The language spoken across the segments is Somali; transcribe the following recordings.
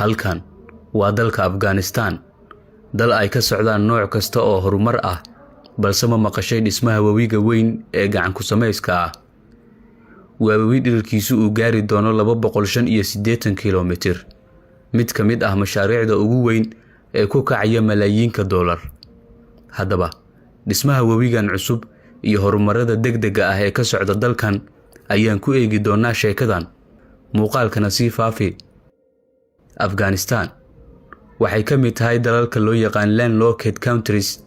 halkan waa dalka Afghanistan, dal ay ka socdaan nooc kasta oo horumar ah, balse ma maqashay dhismaha wabiga weyn ee gacan ku samayska ah. Waa wabi dhirkiisu uu gaari doono 285 kilomitir, mid ka mid ah mashaariicda ugu weyn ee ku kacaya malaayiinka dollar. Haddaba, dhismaha wabigan cusub iyo horumarada degdega ah ee ka socda dalkan ayaan ku eegi doonaa sheekadan. Muuqaalkana sii faafi. Afghanistan waxay ka mid tahay dalalka loo yaqaan landlocked countries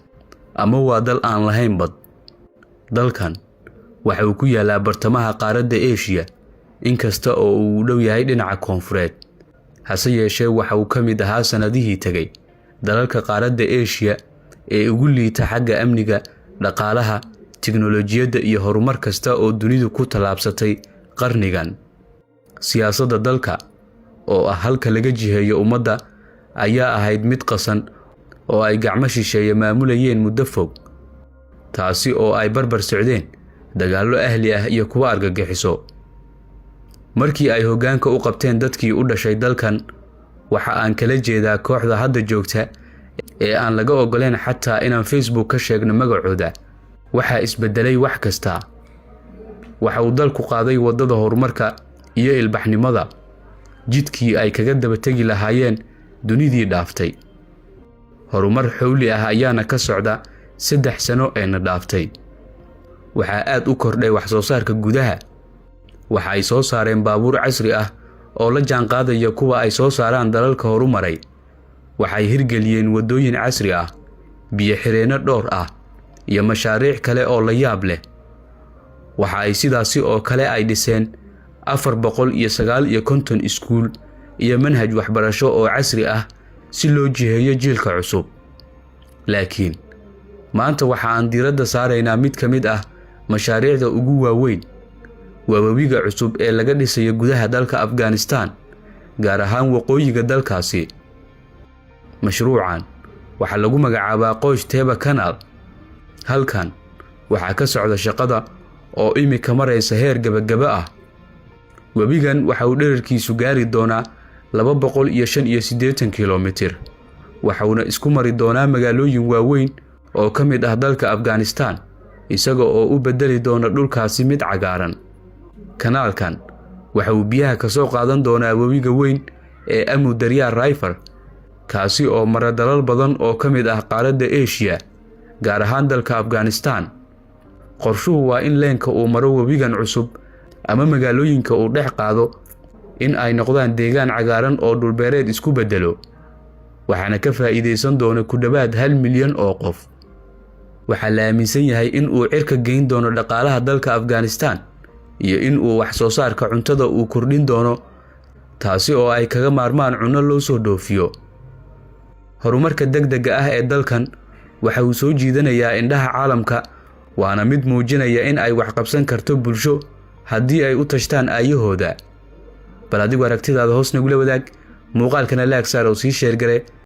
ama waa dal aan lahayn bad. Dalkan waxa uu ku yaalaa bartamaha qaaradda Asia, inkasta oo uu dhow yahay dhinaca koonfureed. Hase yeeshee waxa uu ka mid ahaa sanadihii tagay dalalka qaaradda Asia ee ugu liita xagga amniga, dhaqaalaha, tiknoolajiyadda iyo horumar kasta oo dunidu ku talaabsatay qarnigan. Siyaasadda dalka oo ah halka laga jiheeyo ummadda ayaa ahayd mid qasan oo ay gacmo shisheeye maamulayeen muddo fog, taasi oo ay barbar socdeen dagaallo ahli ah iyo kuwa argagixiso. Markii ay hoggaanka u qabteen dadkii u dhashay dalkan, waxa aan kala jeedaa kooxda hadda joogta ee aan laga ogoleen xataa inaan Facebook ka sheegno magacooda. Waxa isbedelay wax kasta. Waxa uu dalku qaaday wadada horumarka iyo ilbaxnimada, jidkii ay kaga daba tagi lahaayeen dunidii dhaaftay. Horumar xawli ah ayaana ka socda 3 sano ee na dhaaftay. Waxa aad u kordhay wax soo saarka gudaha. Waxa ay soo saareen baabuur casri ah oo la jaan qaadaya kuwa ay soo saaraan dalalka horumaray. Waxay hirgeliyeen wadooyin casri ah, biyo xireeno dhowr ah, iyo mashaariic kale oo la yaab leh. Waxa ay sidaasi oo kale ay dhiseen 459 iskuul iyo manhaj waxbarasho oo casri ah si loo jiheeyo jiilka cusub. Laakiin maanta waxa aan diiradda saaraynaa mid ka mid ah mashaariicda ugu waaweyn. Waa wabiga cusub ee laga dhisayo gudaha dalka Afghanistan, gaar ahaan waqooyiga dalkaasi. Mashruucan waxa lagu magacaabaa Qosh Teba Canal. Halkan waxa ka socda shaqada oo imika maraysa heer gabagaba ah. Wabigan waxa uu dhererkiisu gaari doonaa 285 kilomitir. Waxa uu isku mari doonaa magaalooyin waaweyn oo ka mid ah dalka Afghanistan, isaga oo u bedeli doona dhulkaasi mid cagaaran. Kanaalkan waxa uu biyaha ka soo qaadan doonaa wabiga weyn ee Amu Darya River, kaasi oo mara dalal badan oo ka mid ah qaaradda Asia, gaar ahaan dalka Afghanistan. Qorshuhu waa in leenka uu maro wabigan cusub ama magaalooyinka uu dhex qaado in ay noqdaan deegaan cagaaran oo dhulbeereed isku bedelo. Waxaana ka faa'iideysan doona ku dhawaad 1 milyan oo qof. Waxa la aaminsan yahay in uu cirka geyn doono dhaqaalaha dalka Afghanistan iyo in uu wax soo saarka cuntada uu kordhin doono, taasi oo ay kaga maarmaan cunno loo soo dhoofiyo. Horumarka degdega ah ee dalkan waxa uu soo jiidanayaa indhaha caalamka, waana mid muujinaya in ay wax qabsan karto bulsho haddii ay u tashtaan aayahooda. Bal adigu aragtidaada hoos nagula wadaag, muuqaalkana laag saar oo sii sheer gare.